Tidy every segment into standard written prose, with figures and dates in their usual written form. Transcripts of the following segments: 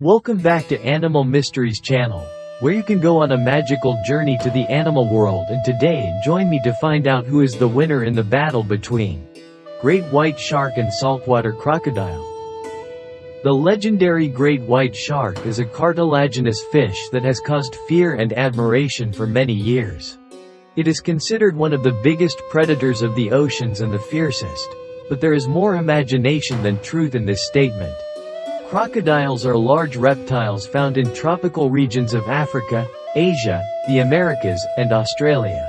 Welcome back to Animal Mysteries channel, where you can go on a magical journey to the animal world, and today join me to find out who is the winner in the battle between great white shark and saltwater crocodile. The legendary great white shark is a cartilaginous fish that has caused fear and admiration for many years. It is considered one of the biggest predators of the oceans and the fiercest, but there is more imagination than truth in this statement. Crocodiles are large reptiles found in tropical regions of Africa, Asia, the Americas, and Australia.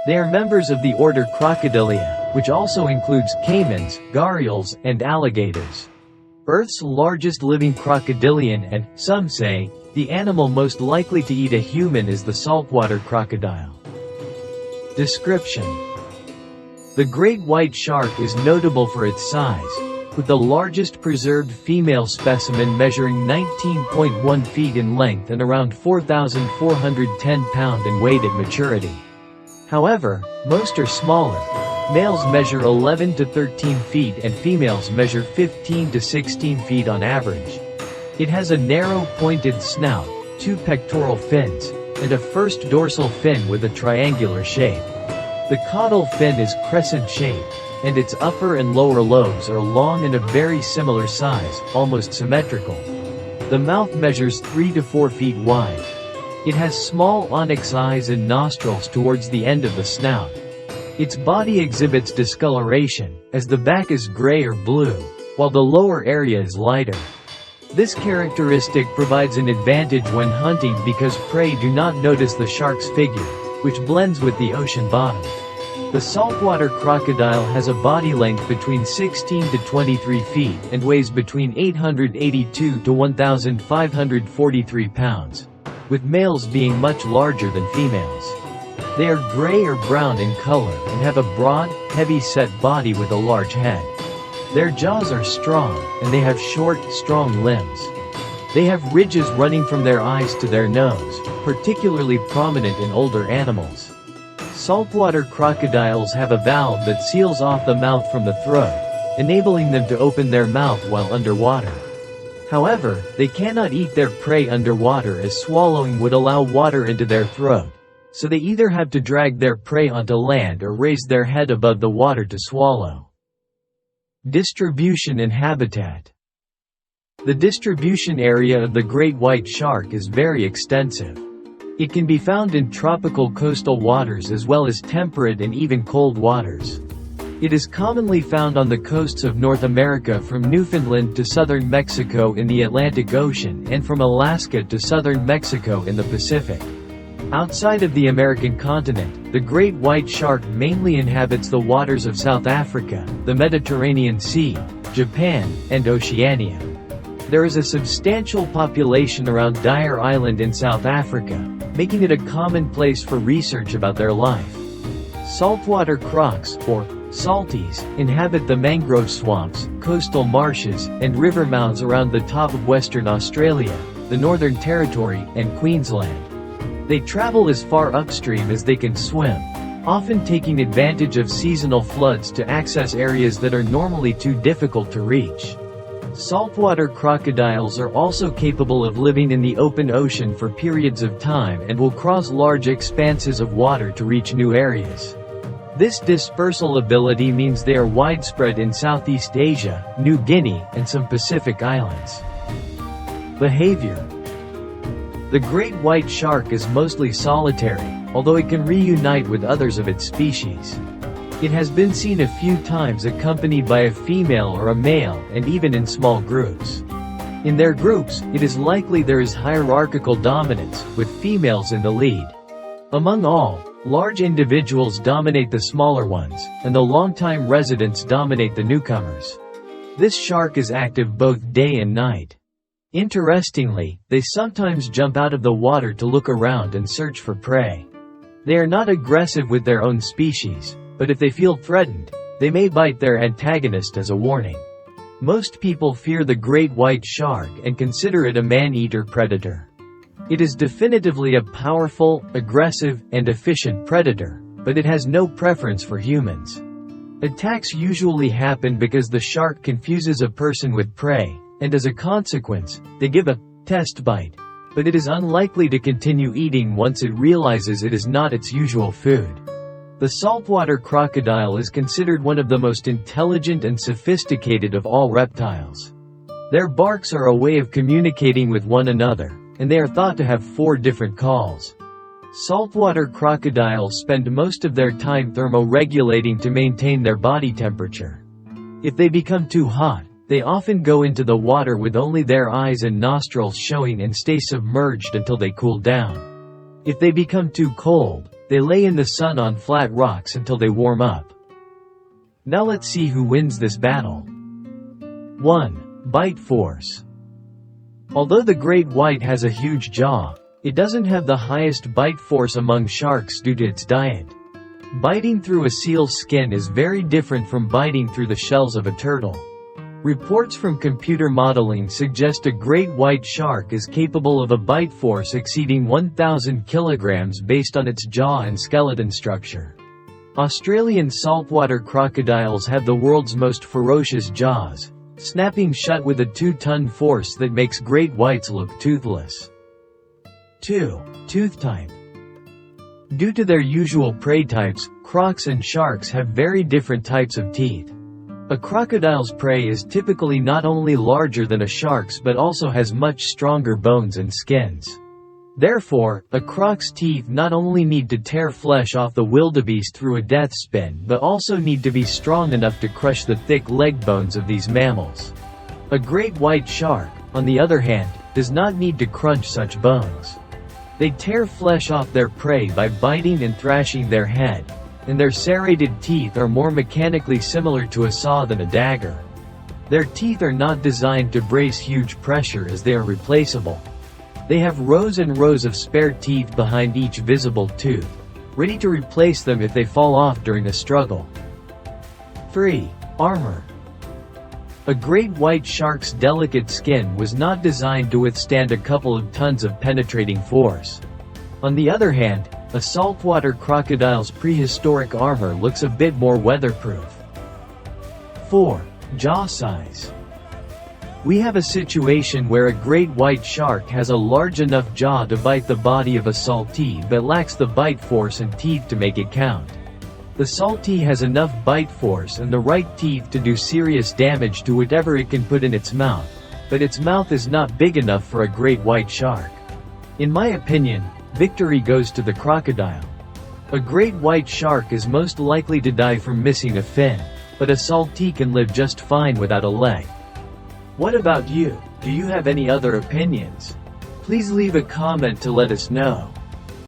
They are members of the order Crocodilia, which also includes caimans, gharials, and alligators. Earth's largest living crocodilian and, some say, the animal most likely to eat a human is the saltwater crocodile. Description: the great white shark is notable for its size, with the largest preserved female specimen measuring 19.1 feet in length and around 4,410 pounds in weight at maturity. However, most are smaller. Males measure 11 to 13 feet and females measure 15 to 16 feet on average. It has a narrow pointed snout, 2 pectoral fins, and a first dorsal fin with a triangular shape. The caudal fin is crescent-shaped, and its upper and lower lobes are long and of very similar size, almost symmetrical. The mouth measures 3 to 4 feet wide. It has small onyx eyes and nostrils towards the end of the snout. Its body exhibits discoloration, as the back is gray or blue, while the lower area is lighter. This characteristic provides an advantage when hunting because prey do not notice the shark's figure, which blends with the ocean bottom. The saltwater crocodile has a body length between 16 to 23 feet and weighs between 882 to 1,543 pounds, with males being much larger than females. They are gray or brown in color and have a broad, heavy-set body with a large head. Their jaws are strong, and they have short, strong limbs. They have ridges running from their eyes to their nose, particularly prominent in older animals. Saltwater crocodiles have a valve that seals off the mouth from the throat, enabling them to open their mouth while underwater. However, they cannot eat their prey underwater as swallowing would allow water into their throat, so they either have to drag their prey onto land or raise their head above the water to swallow. Distribution and habitat. The distribution area of the great white shark is very extensive. It can be found in tropical coastal waters as well as temperate and even cold waters. It is commonly found on the coasts of North America from Newfoundland to southern Mexico in the Atlantic Ocean and from Alaska to southern Mexico in the Pacific. Outside of the American continent, the great white shark mainly inhabits the waters of South Africa, the Mediterranean Sea, Japan, and Oceania. There is a substantial population around Dyer Island in South Africa, making it a common place for research about their life. Saltwater crocs, or salties, inhabit the mangrove swamps, coastal marshes, and river mouths around the top of Western Australia, the Northern Territory, and Queensland. They travel as far upstream as they can swim, often taking advantage of seasonal floods to access areas that are normally too difficult to reach. Saltwater crocodiles are also capable of living in the open ocean for periods of time and will cross large expanses of water to reach new areas. This dispersal ability means they are widespread in Southeast Asia, New Guinea, and some Pacific islands. Behavior. The great white shark is mostly solitary, although it can reunite with others of its species. It has been seen a few times accompanied by a female or a male, and even in small groups. In their groups, it is likely there is hierarchical dominance, with females in the lead. Among all, large individuals dominate the smaller ones, and the longtime residents dominate the newcomers. This shark is active both day and night. Interestingly, they sometimes jump out of the water to look around and search for prey. They are not aggressive with their own species, but if they feel threatened, they may bite their antagonist as a warning. Most people fear the great white shark and consider it a man-eater predator. It is definitively a powerful, aggressive, and efficient predator, but it has no preference for humans. Attacks usually happen because the shark confuses a person with prey, and as a consequence, they give a Test bite. But it is unlikely to continue eating once it realizes it is not its usual food. The saltwater crocodile is considered one of the most intelligent and sophisticated of all reptiles. Their barks are a way of communicating with one another, and they are thought to have 4 different calls. Saltwater crocodiles spend most of their time thermoregulating to maintain their body temperature. If they become too hot, they often go into the water with only their eyes and nostrils showing and stay submerged until they cool down. If they become too cold, they lay in the sun on flat rocks until they warm up. Now let's see who wins this battle. 1. Bite force. Although the great white has a huge jaw, it doesn't have the highest bite force among sharks due to its diet. Biting through a seal's skin is very different from biting through the shells of a turtle. Reports from computer modeling suggest a great white shark is capable of a bite force exceeding 1,000 kilograms based on its jaw and skeleton structure. Australian saltwater crocodiles have the world's most ferocious jaws, snapping shut with a 2-ton force that makes great whites look toothless. 2. Tooth type. Due to their usual prey types, crocs and sharks have very different types of teeth. A crocodile's prey is typically not only larger than a shark's but also has much stronger bones and skins. Therefore, a croc's teeth not only need to tear flesh off the wildebeest through a death spin but also need to be strong enough to crush the thick leg bones of these mammals. A great white shark, on the other hand, does not need to crunch such bones. They tear flesh off their prey by biting and thrashing their head, and their serrated teeth are more mechanically similar to a saw than a dagger. Their teeth are not designed to brace huge pressure as they are replaceable. They have rows and rows of spare teeth behind each visible tooth, ready to replace them if they fall off during a struggle. 3. Armor. A great white shark's delicate skin was not designed to withstand a couple of tons of penetrating force. On the other hand, a saltwater crocodile's prehistoric armor looks a bit more weatherproof. 4. Jaw size. We have a situation where a great white shark has a large enough jaw to bite the body of a saltee but lacks the bite force and teeth to make it count. The saltee has enough bite force and the right teeth to do serious damage to whatever it can put in its mouth, but its mouth is not big enough for a great white shark. In my opinion, victory goes to the crocodile. A great white shark is most likely to die from missing a fin, but a saltee can live just fine without a leg. What about you? Do you have any other opinions? Please leave a comment to let us know.